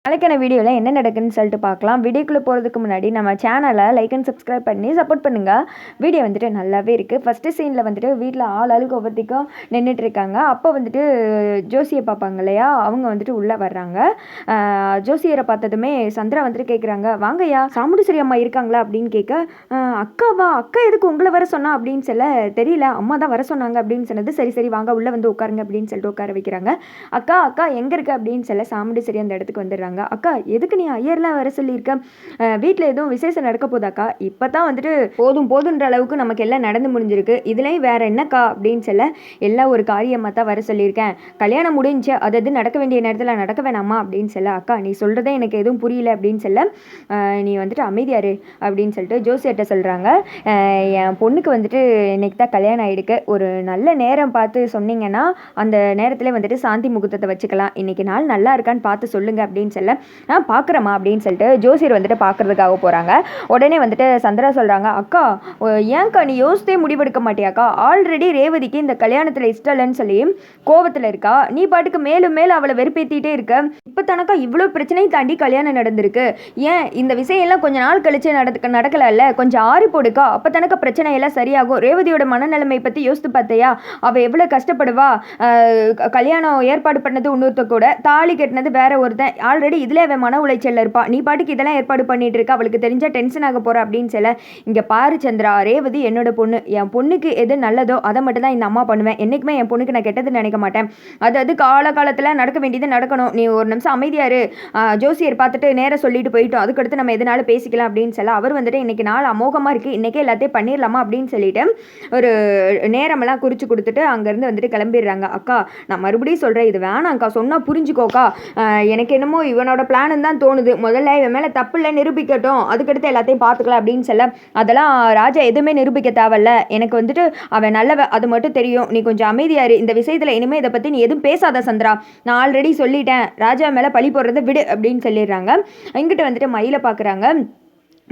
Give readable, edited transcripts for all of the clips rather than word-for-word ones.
நாளைக்கான வீடியோவில் என்ன நடக்குதுன்னு சொல்லிட்டு பார்க்கலாம். வீடியோக்குள்ளே போகிறதுக்கு முன்னாடி நம்ம சேனலை லைக் அண்ட் சப்ஸ்கிரைப் பண்ணி சப்போர்ட் பண்ணுங்கள். வீடியோ வந்துட்டு நல்லாவே இருக்குது. ஃபஸ்ட்டு சீனில் வந்துட்டு வீட்டில் ஆளுக்கு ஒவ்வொருத்திக்கும் நின்றுட்டு இருக்காங்க. அப்போ வந்துட்டு ஜோசியை பார்ப்பாங்க இல்லையா, அவங்க வந்துட்டு உள்ளே வர்றாங்க. ஜோசியரை பார்த்ததுமே சந்திரா வந்துட்டு கேட்குறாங்க, வாங்கய்யா சாமுண்டீஸ்வரி அம்மா இருக்காங்களா அப்படின்னு கேட்க, அக்காவா, அக்கா எதுக்கு உங்களை வர சொன்னா அப்படின்னு சொல்ல, தெரியல அம்மா தான் வர சொன்னாங்க அப்படின்னு சொன்னது. சரி சரி வாங்க உள்ளே வந்து உட்காருங்க அப்படின்னு சொல்லிட்டு உட்கார வைக்கிறாங்க. அக்கா அக்கா எங்கே இருக்கு அப்படின்னு சொல்ல சாமுண்டீஸ்வரி அந்த இடத்துக்கு வந்துடுறாங்க. அக்கா எதுக்கு நீ ஐயர்லாம் வர சொல்லியிருக்க, வீட்டில் எதுவும் விசேஷம் நடக்க போதாக்கா, இப்போ தான் வந்துட்டு போதுன்ற அளவுக்கு நமக்கு எல்லாம் நடந்து முடிஞ்சிருக்கு, இதுலேயும் வேற என்னக்கா அப்படின்னு சொல்ல, எல்லாம் ஒரு காரியமாக தான் வர சொல்லியிருக்கேன், கல்யாணம் முடிஞ்சு அது நடக்க வேண்டிய நேரத்தில் நடக்க வேணாமா அப்படின்னு சொல்ல, அக்கா நீ சொல்கிறதே எனக்கு எதுவும் புரியல அப்படின்னு சொல்ல, நீ வந்துட்டு அமைதியாரு அப்படின்னு சொல்லிட்டு ஜோசியர்கிட்ட சொல்கிறாங்க. என் பொண்ணுக்கு வந்துட்டு இன்னைக்கு தான் கல்யாணம் ஆகிடுக்கு, ஒரு நல்ல நேரம் பார்த்து சொன்னீங்கன்னா அந்த நேரத்தில் வந்துட்டு சாந்தி முகூர்த்தத்தை வச்சுக்கலாம், இன்னைக்கு நாள் நல்லா இருக்கான்னு பார்த்து சொல்லுங்க அப்படின்னு சொல்ல, பார்க்குறேம்மா அப்படின்னு சொல்லிட்டு ஜோசியர் வந்துட்டு பார்க்குறதுக்காக போகிறாங்க. உடனே வந்துட்டு சந்திரா சொல்கிறாங்க, அக்கா ஏன்க்கா நீ யோசித்தே முடிவெடுக்க மாட்டியாக்கா, ஆல்ரெடி ரேவதிக்கு இந்த கல்யாணத்தில் இஷ்டம் இல்லைன்னு சொல்லி கோபத்தில் இருக்கா, நீ பாட்டுக்கு மேலும் மேலும் அவளை வெறுப்பேற்றிட்டே இருக்க, இப்போ தனக்கா இவ்வளோ பிரச்சனையை தாண்டி கல்யாணம் நடந்திருக்கு, ஏன் இந்த விஷயம் எல்லாம் கொஞ்ச நாள் கழிச்சு நடக்கல, கொஞ்சம் ஆறி போடுக்கா, அப்போ தனக்கு பிரச்சனை எல்லாம் சரியாகும், ரேவதியோட மனநிலைமை பற்றி யோசித்து பார்த்தையா, அவள் எவ்வளோ கஷ்டப்படுவா, கல்யாணம் ஏற்பாடு பண்ணது இன்னொருத்த கூட, தாலி கட்டினது வேற ஒருத்தன், ஆல்ரெடி இதில் அவன் மன உளைச்சல் இருப்பா, நீ பாட்டுக்கு இதெல்லாம் ஏற்பாடு பண்ணிட்டு இருக்க, அவளுக்கு தெரிஞ்சா டென்ஷன் ஆக போற அப்படின்னு சொல்ல, இங்கே பாரு சந்திரா, ரேவதி என்னோட பொண்ணு, என் பொண்ணுக்கு எது நல்லதோ அதை மட்டும் தான் இந்த அம்மா பண்ணுவேன், என்றைக்குமே என் பொண்ணுக்கு நான் கெட்டது நினைக்க மாட்டேன், அது காலத்தில் நடக்க வேண்டியது நடக்கணும், நீ ஒரு நிமிஷம் அமைதியாரு, ஜோசியர் பார்த்துட்டு நேராக சொல்லிட்டு போயிட்டோம், அதுக்கடுத்து நம்ம எதனாலும் பேசிக்கலாம் அப்படின்னு சொல்ல, அவர் வந்துட்டு இன்னைக்கு நாள் அமோகமாக இருக்குது, இன்றைக்கே எல்லாத்தையும் பண்ணிடலாமா அப்படின்னு சொல்லிட்டு ஒரு நேரமெல்லாம் குறித்து கொடுத்துட்டு அங்கேருந்து வந்துட்டு கிளம்பிடுறாங்க. அக்கா நான் மறுபடியும் சொல்கிறேன், இது வேணாங்க்கா, சொன்னால் புரிஞ்சுக்கோக்கா, எனக்கு என்னமோ இவனோட பிளான் தான் தோணுது, முதல்ல இவன் மேலே தப்பு இல்லை நிரூபிக்கட்டும், அதுக்கடுத்து எல்லாத்தையும் பார்த்துக்கலாம் அப்படின்னு சொல்ல, அதெல்லாம் ராஜா எதுவுமே நிரூபிக்க தேவையில்ல, எனக்கு வந்துட்டு அவன் நல்லவ அது மட்டும் தெரியும், நீ கொஞ்சம் அமைதியாரு, இந்த விஷயத்தில் இனிமேல் இதை பற்றி நீ எதுவும் பேசாத சந்திரா, நான் ஆல்ரெடி சொல்லிட்டேன், ராஜா மேலே பழி போடுறதை விடு அப்படின்னு சொல்லிடுறாங்க. இங்கிட்ட வந்துட்டு மயிலை பார்க்குறாங்க.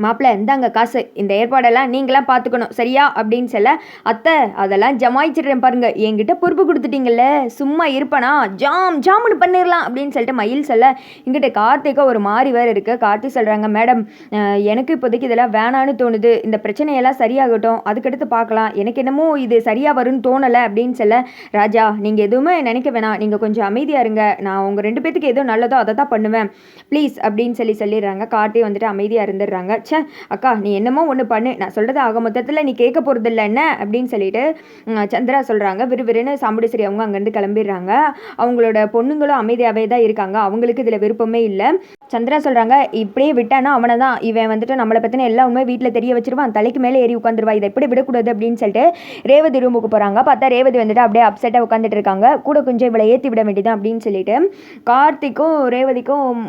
மாப்பிள்ள இந்தாங்க காசு, இந்த ஏற்பாடெல்லாம் நீங்களாம் பார்த்துக்கணும் சரியா அப்படின்னு சொல்ல, அத்தை அதெல்லாம் ஜமாயிச்சிடுறேன் பாருங்க, என்கிட்ட பொறுப்பு கொடுத்துட்டீங்கல்ல, சும்மா இருப்பனா, ஜாமுன்னு பண்ணிடலாம் அப்படின்னு சொல்லிட்டு மயில் சொல்ல, இங்கிட்ட கார்த்திகா ஒரு மாறி வேறு இருக்குது. கார்த்திக் சொல்கிறாங்க, மேடம் எனக்கு இப்போதைக்கு இதெல்லாம் வேணான்னு தோணுது, இந்த பிரச்சனையெல்லாம் சரியாகட்டும், அதுக்கடுத்து பார்க்கலாம், எனக்கு என்னமோ இது சரியாக வரும்னு தோணலை அப்படின்னு சொல்ல, ராஜா நீங்கள் எதுவுமே நினைக்க வேணாம், நீங்கள் கொஞ்சம் அமைதியாக இருங்க, நான் உங்கள் ரெண்டு பேத்துக்கு எதுவும் நல்லதோ அதை தான் பண்ணுவேன் ப்ளீஸ் அப்படின்னு சொல்லிடுறாங்க. கார்த்திக் வந்துட்டு அமைதியாக இருந்துடுறாங்க. சே அக்கா நீ என்னமோ ஒன்று பண்ணு, நான் சொல்கிறது ஆக மொத்தத்தில் நீ கேட்க போகிறது இல்லை என்ன அப்படின்னு சொல்லிட்டு சந்திரா சொல்கிறாங்க. விறுவிறுன்னு சாமுண்டீஸ்வரி அவங்க அங்கேருந்து கிளம்பிடுறாங்க. அவங்களோட பொண்ணுங்களும் அமைதியாகவே தான் இருக்காங்க, அவங்களுக்கு இதில் விருப்பமே இல்லை. சந்திரா சொல்கிறாங்க, இப்படியே விட்டானா அவனை தான், இவன் வந்துட்டு நம்மளை பற்றின எல்லா உண்மை வீட்டில் தெரிய வச்சிருவான், தலைக்கு மேலே ஏறி உட்காந்துருவா, இதை எப்படி விடக்கூடாது அப்படின்னு சொல்லிட்டு ரேவதி ரூமுக்கு போகிறாங்க. பார்த்தா ரேவதி வந்துட்டு அப்படியே அப்செட்டாக உட்காந்துட்டு இருக்காங்க. கூட கொஞ்சம் இவளை ஏற்றி விட வேண்டியதான் அப்படின்னு சொல்லிட்டு கார்த்திக்கும் ரேவதிக்கும்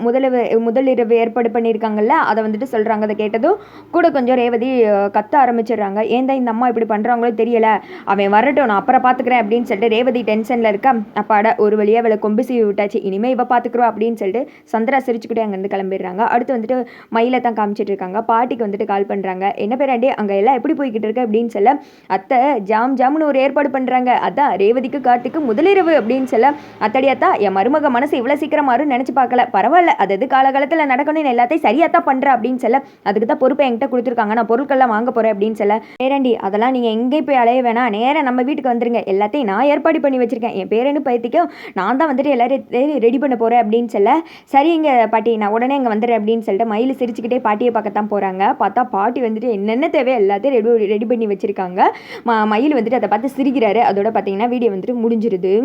முதலிரவு ஏற்பாடு பண்ணியிருக்காங்கல்ல, அதை வந்துட்டு சொல்கிறாங்க. அதை கேட்டதும் கூட கொஞ்சம் ரேவதி கத்த ஆரம்பிச்சிடுறாங்க. ஏன் தான் இந்த அம்மா இப்படி பண்ணுறாங்களோ தெரியல, அவன் வரட்டும் நான் அப்புறம் பார்த்துக்கிறேன் அப்படின்னு சொல்லிட்டு ரேவதி டென்ஷனில் இருக்கா. அப்பாட ஒரு வழியாக அவளை கொம்பு சீவி விட்டாச்சு, இனிமேல் இவ பார்த்துக்குறோம் அப்படின்னு சொல்லிட்டு சந்திரா சிரிச்சுக்கிட்டே அங்கேருந்து கிளம்பிடுறாங்க. அடுத்து வந்துட்டு மயிலை தான் காமிச்சிட்டு இருக்காங்க. பாட்டிக்கு வந்துட்டு கால் பண்ணுறாங்க. என்ன பேராண்டி அங்கே எல்லாம் எப்படி போய்கிட்டு இருக்கு அப்படின்னு சொல்ல, அத்தை ஜாம்னு ஒரு ஏற்பாடு பண்ணுறாங்க, அதான் ரேவதிக்கு கார்த்திக்கு முதலிரவு அப்படின்னு சொல்ல, அத்தடியாத்தா என் மருமக மனசு இவ்வளோ சீக்கிரமாரும் நினச்சி பார்க்கல, பரவாயில்ல அது காலகாலத்தில் நடக்கணும்னு எல்லாத்தையும் சரியாத்தான் பண்ணுறேன் அப்படின்னு சொல்ல, அதுக்கு தான் பொறுப்பை என்கிட்ட கொடுத்துருக்காங்க, நான் பொருட்கள்லாம் வாங்க போகிறேன் அப்படின்னு சொல்ல, பேரண்டி அதெல்லாம் நீங்கள் எங்கேயும் போய் அலைய வேணாம், நேராக நம்ம வீட்டுக்கு வந்துருங்க, எல்லாத்தையும் நான் ஏற்பாடு பண்ணி வச்சுருக்கேன், என் பேரனு பைத்திக்கும் நான் தான் வந்துட்டு எல்லாரும் ரெடி பண்ண போகிறேன் அப்படின்னு சொல்ல, சரிங்க பாட்டி நான் உடனே இங்கே வந்துடுறேன் அப்படின்னு சொல்லிட்டு மயில் சிரிச்சுக்கிட்டே பாட்டியை பார்க்கத்தான் போகிறாங்க. பார்த்தா பாட்டி வந்துட்டு என்னென்ன தேவை எல்லாத்தையும் ரெடி பண்ணி வச்சுருக்காங்க. மயில் வந்துட்டு அதை பார்த்து சிரிக்கிறாரு. அதோட பார்த்தீங்கன்னா வீடியோ வந்துட்டு முடிஞ்சிருது.